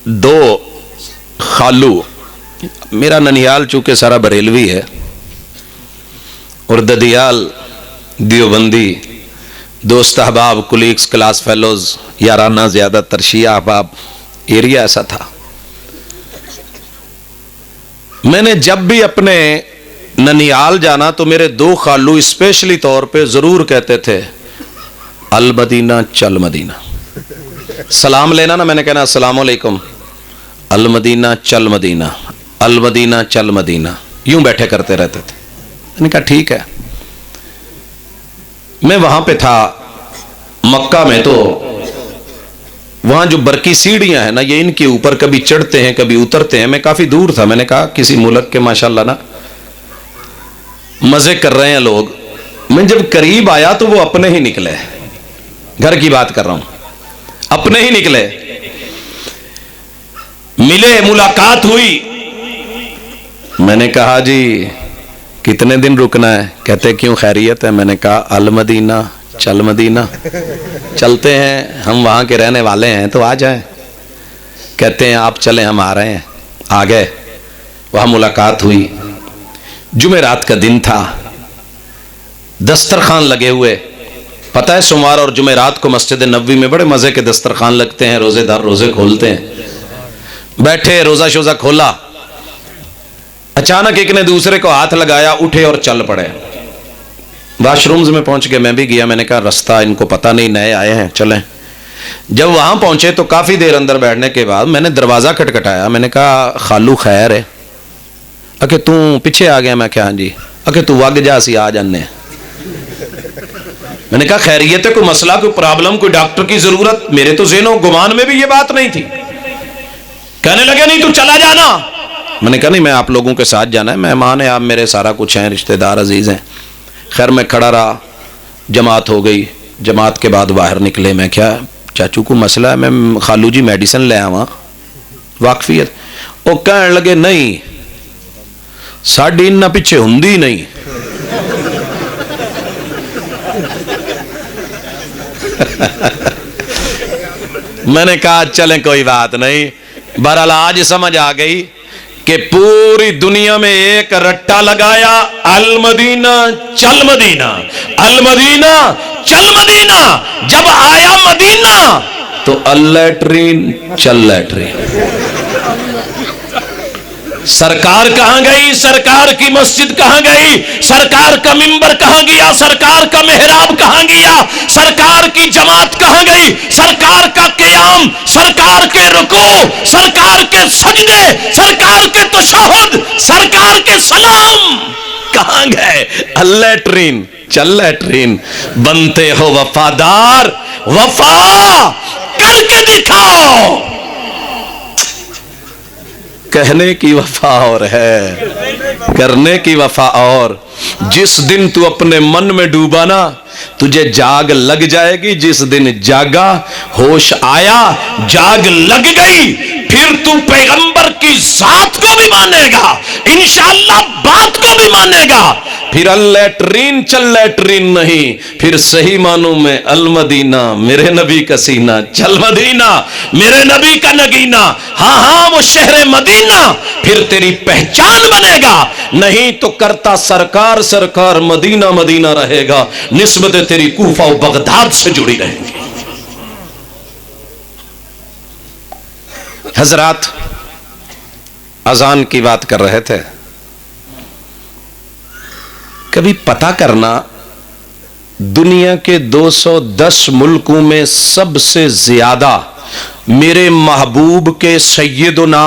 दो खालू, मेरा ननिहाल चूंकि सारा बरेलवी है और ददियाल देवबंदी, दोस्त अहबाब, कुलीग्स, क्लास फेलोज, याराना ज़्यादातर शिया अहबाब, एरिया ऐसा था। मैंने जब भी अपने ननिहाल जाना तो मेरे दो खालू स्पेशली तौर पे ज़रूर कहते थे अल मदीना चल मदीना। सलाम लेना ना, मैंने कहना अस्सलाम वालेकुम, अल मदीना चल मदीना, अल मदीना चल मदीना, यूं बैठे करते रहते थे। मैंने कहा ठीक है। मैं वहां पे था मक्का में, तो वहां जो बरकी सीढ़ियां हैं ना, ये इनके ऊपर कभी चढ़ते हैं कभी उतरते हैं। मैं काफी दूर था, मैंने कहा किसी मुल्क के माशाल्लाह ना मजे कर रहे हैं लोग। मैं जब करीब आया तो वो अपने ही निकले, घर की बात कर रहा हूं, अपने ही निकले, मिले, मुलाकात हुई। मैंने कहा जी कितने दिन रुकना है? कहते क्यों, खैरियत है? मैंने कहा अल मदीना चल मदीना, चलते हैं, हम वहां के रहने वाले हैं तो आ जाएं। कहते हैं आप चलें, हम आ रहे हैं। आ गए, वहां मुलाकात हुई। जुमेरात का दिन था, दस्तरखान लगे हुए। पता है सोमवार और जुमेरात को मस्जिद नबवी में बड़े मजे के दस्तरखान लगते हैं, रोजेदार रोजे खोलते हैं। बैठे, रोजा शोजा खोला, अचानक एक ने दूसरे को हाथ लगाया, उठे और चल पड़े। वाशरूम्स में पहुंच के मैं भी गया। मैंने कहा रास्ता इनको पता नहीं, नए आए हैं, चलें। जब वहां पहुंचे तो काफी देर अंदर बैठने के बाद मैंने दरवाजा खटखटाया। मैंने कहा खालू खैर है? अके तू पीछे आ गया? मैं क्या, हाँ जी। अके तू वग जा, सी आ जाने। मैंने कहा खैरियत है, कोई मसला, कोई प्रॉब्लम, कोई डॉक्टर की जरूरत? मेरे तो ज़हनो गुमान में भी ये बात नहीं थी। कहने लगे नहीं तू चला जाना। मैंने कहा नहीं, मैं आप लोगों के साथ जाना है, मेहमान है आप मेरे, सारा कुछ हैं, रिश्तेदार अजीज हैं। खैर मैं खड़ा रहा, जमात हो गई। जमात के बाद बाहर निकले। मैं क्या चाचू को मसला है? मैं खालू जी मेडिसिन ले आवा, वाकफियत। वो कहने लगे नहीं साड़ी इन्ना पिछे हुंदी नहीं। मैंने कहा चलें कोई बात नहीं। बहरहाल आज समझ आ गई कि पूरी दुनिया में एक रट्टा लगाया, अल मदीना चल मदीना, अल मदीना चल मदीना। जब आया मदीना तो अल लैट्रीन चल लैट्रीन। सरकार कहां गई? सरकार की मस्जिद कहां गई? सरकार का मिंबर कहां गया? सरकार का मेहराब कहां गया? सरकार की जमात कहां गई? सरकार का क़याम, सरकार के रुकू, सरकार के सजदे, सरकार के तशहुद, सरकार के सलाम कहां गए? लैट्रीन चल लैट्रीन। बनते हो वफादार, वफा करके दिखाओ। कहने की वफा और है, करने की वफा और। जिस दिन तू अपने मन में डूबा ना, तुझे जाग लग जाएगी। जिस दिन जागा, होश आया, जाग लग गई, फिर तू पैगंबर की जात को भी मानेगा, इंशाअल्लाह बात को भी मानेगा। फिर अल लैट्रीन चल लैट्रीन नहीं, फिर सही मानू में अल मदीना, मेरे नबी का सीना, चल मदीना, मेरे नबी का नगीना। हाँ हाँ वो शहर मदीना फिर तेरी पहचान बनेगा। नहीं तो करता सरकार सरकार मदीना मदीना रहेगा, निस्बत तेरी कूफा और बगदाद से जुड़ी रहेगी। हजरात अजान की बात कर रहे थे। कभी पता करना, दुनिया के 210 मुल्कों में सबसे ज्यादा मेरे महबूब के सैयदना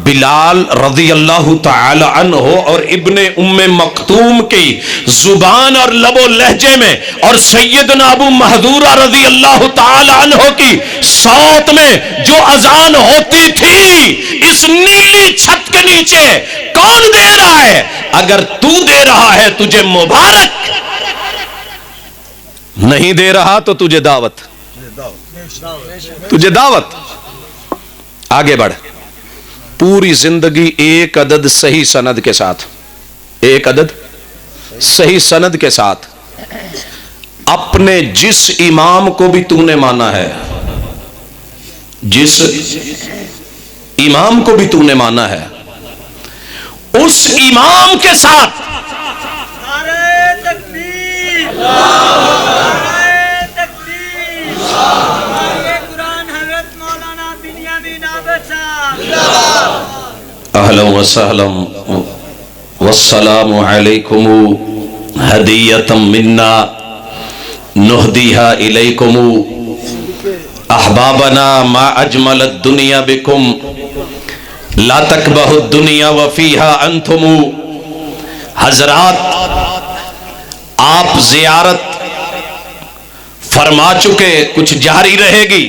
बिलाल रज़ी अल्लाह तआला अन्हु और इब्ने उम्मे मक्तूम की जुबान और लबो लहजे में, और सैयदना अबू महदूरा रज़ी अल्लाह तआला अन्हु की सौत में जो अजान होती थी, इस नीली छत के नीचे कौन दे रहा है? अगर तू दे रहा है तुझे मुबारक, नहीं दे रहा तो तुझे दावत, तुझे दावत। आगे बढ़। पूरी जिंदगी एक अदद सही सनद के साथ, एक अदद सही सनद के साथ अपने जिस इमाम को भी तूने माना है, जिस इमाम को भी तूने माना है, उस इमाम के साथ अहलन व सहलन वस्सलामु अलैकुम हदीयतम मिन्ना नुहदीहा इलैकुम अहबाबना मा अजमल दुनिया बिकुम ला तकबहु दुनिया व फीहा अंतुम। हजरात, आप जियारत फरमा चुके, कुछ जारी रहेगी।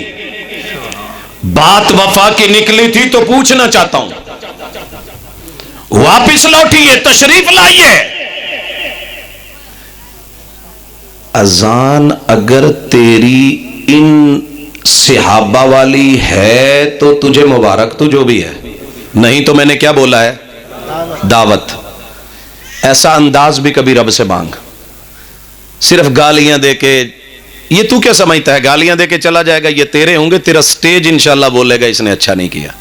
बात वफा की निकली थी तो पूछना चाहता हूं, वापिस लौटिए, तशरीफ लाइए। अजान अगर तेरी इन सिहाबा वाली है तो तुझे मुबारक, तू जो भी है, नहीं तो मैंने क्या बोला है, दावत। ऐसा अंदाज भी कभी रब से मांग। सिर्फ गालियां देके, ये तू क्या समझता है गालियां देके चला जाएगा, ये तेरे होंगे, तेरा स्टेज इंशाल्लाह बोलेगा इसने अच्छा नहीं किया।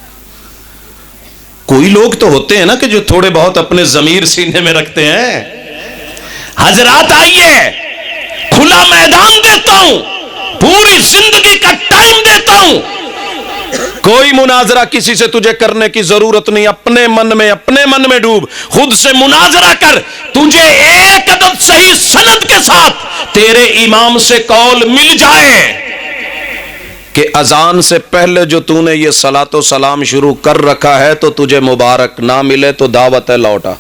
कोई लोग तो होते हैं ना कि जो थोड़े बहुत अपने जमीर सीने में रखते हैं। हजरात आइए, खुला मैदान देता हूं, पूरी जिंदगी का टाइम देता हूं। कोई मुनाजरा किसी से तुझे करने की जरूरत नहीं। अपने मन में डूब, खुद से मुनाजरा कर। तुझे एक अदद सही सनद के साथ तेरे इमाम से कौल मिल जाए कि अजान से पहले जो तूने ये सलातो सलाम शुरू कर रखा है तो तुझे मुबारक, ना मिले तो दावत है, लौटा।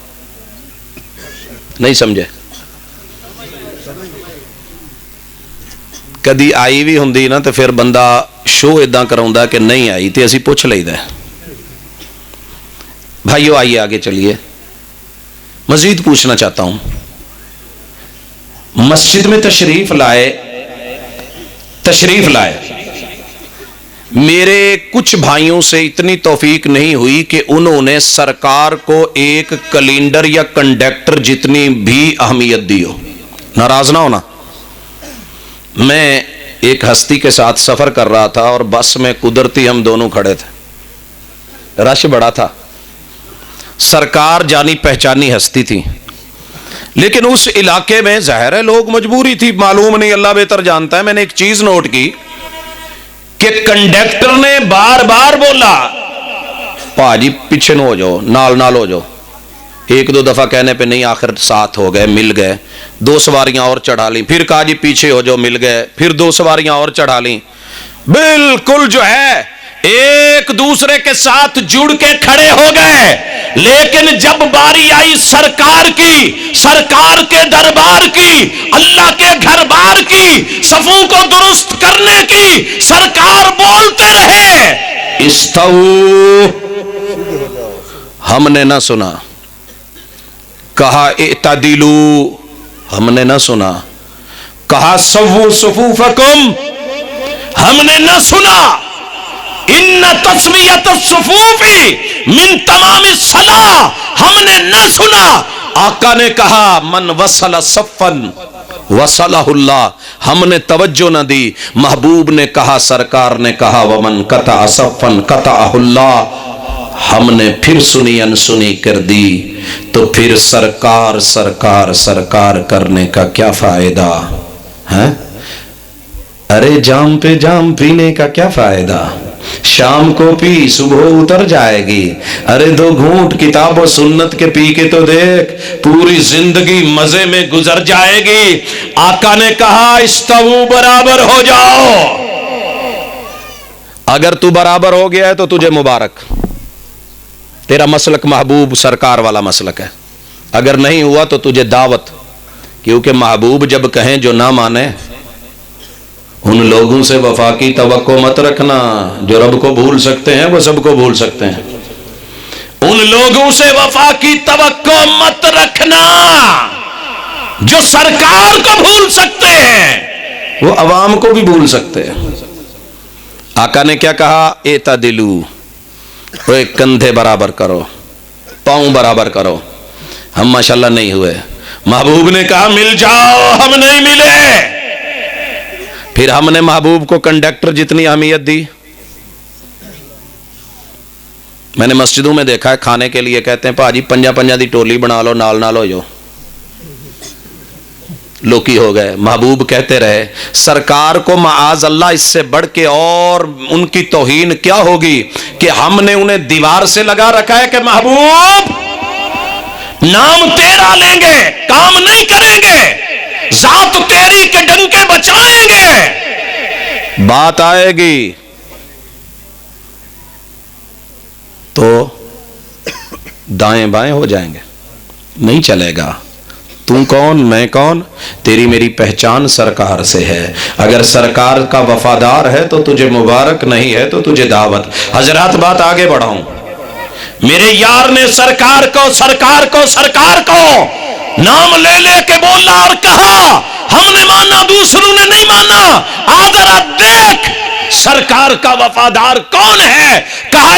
नहीं समझे? कदी आई भी होंदी ना तो फिर बंदा शो इदा कराउंदा कि नहीं आई तो असी पुछ लईदा। भाइयों आइए आगे चलिए। मजीद पूछना चाहता हूं, मस्जिद में तशरीफ लाए मेरे कुछ भाइयों से इतनी तौफीक नहीं हुई कि उन्होंने सरकार को एक कैलेंडर या कंडक्टर जितनी भी अहमियत दी हो। नाराज ना होना। मैं एक हस्ती के साथ सफर कर रहा था और बस में कुदरती हम दोनों खड़े थे। रश बड़ा था, सरकार जानी पहचानी हस्ती थी, लेकिन उस इलाके में जाहिर है लोग मजबूरी थी, मालूम नहीं, अल्लाह बेहतर जानता है। मैंने एक चीज नोट की कि कंडक्टर ने बार बार बोला, भाजी पीछे हो जाओ, नाल हो जाओ। एक दो दफा कहने पे नहीं, आखिर साथ हो गए, मिल गए। दो सवारियां और चढ़ा ली, फिर कहा जी पीछे हो जाओ, मिल गए। फिर दो सवारियां और चढ़ा ली। बिल्कुल जो है एक दूसरे के साथ जुड़ के खड़े हो गए। लेकिन जब बारी आई सरकार की, सरकार के दरबार की, अल्लाह के घर बार की, सफों को दुरुस्त करने की, सरकार बोलते रहे इस्तऊ। हमने ना सुना। कहा इतदिलू, हमने ना सुना। कहा सव्वू सुफूफकुम, हमने ना सुना। इन्ना तस्मियत सुफूफी मिन तमामी सलाह, हमने न सुना। आका ने कहा मन वसल सफ़न वसलहुल्लाह, हमने तवज्जो न दी। महबूब ने कहा, सरकार ने कहा वमन कता सफ़न कताहुल्लाह, हमने फिर सुनी अनसुनी कर दी। तो फिर सरकार सरकार सरकार करने का क्या फायदा है? अरे जाम पे जाम पीने का क्या फायदा? शाम को पी, सुबह उतर जाएगी। अरे दो घूंट किताब और सुन्नत के पी के तो देख, पूरी जिंदगी मजे में गुजर जाएगी। आका ने कहा इस्तवू, बराबर हो जाओ। अगर तू बराबर हो गया है तो तुझे मुबारक, तेरा मसलक महबूब सरकार वाला मसलक है। अगर नहीं हुआ तो तुझे दावत, क्योंकि महबूब जब कहें जो ना माने, उन लोगों से वफा की तवक्को मत रखना जो रब को भूल सकते हैं, वो सबको भूल सकते हैं। उन लोगों से वफा की तवक्को मत रखना जो सरकार को भूल सकते हैं, वो अवाम को भी भूल सकते हैं। आका ने क्या कहा? एतदिलू, कंधे बराबर करो, पांव बराबर करो। हम माशाल्लाह नहीं हुए। महबूब ने कहा मिल जाओ, हम नहीं मिले। फिर हमने महबूब को कंडक्टर जितनी अहमियत दी, میں نے مسجدوں میں دیکھا ہے کھانے کے لیے کہتے ہیں پاجی پنجا پنجا دی ٹولی بنا لو، نال نال ہو جاؤ، لوکی ہو گئے۔ محبوب کہتے رہے سرکار کو معاذ اللہ اس سے بڑھ کے اور ان کی توہین کیا ہوگی کہ ہم نے انہیں دیوار سے لگا رکھا ہے کہ محبوب نام تیرا لیں گے کام نہیں کریں گے، ذات تیری کے ڈنکے بچائیں گے، بات آئے گی تو دائیں بائیں ہو جائیں گے، نہیں چلے گا۔ تو کون میں کون، تیری میری پہچان سرکار سے ہے، اگر سرکار کا وفادار ہے تو تجھے مبارک، نہیں ہے تو تجھے دعوت۔ حضرات بات آگے بڑھاؤں، میرے یار نے سرکار کو نام لے لے کے بولا اور کہا ہم نے مانا دوسروں نے نہیں مانا، آ ذرا دیکھ سرکار کا وفادار کون ہے، کہا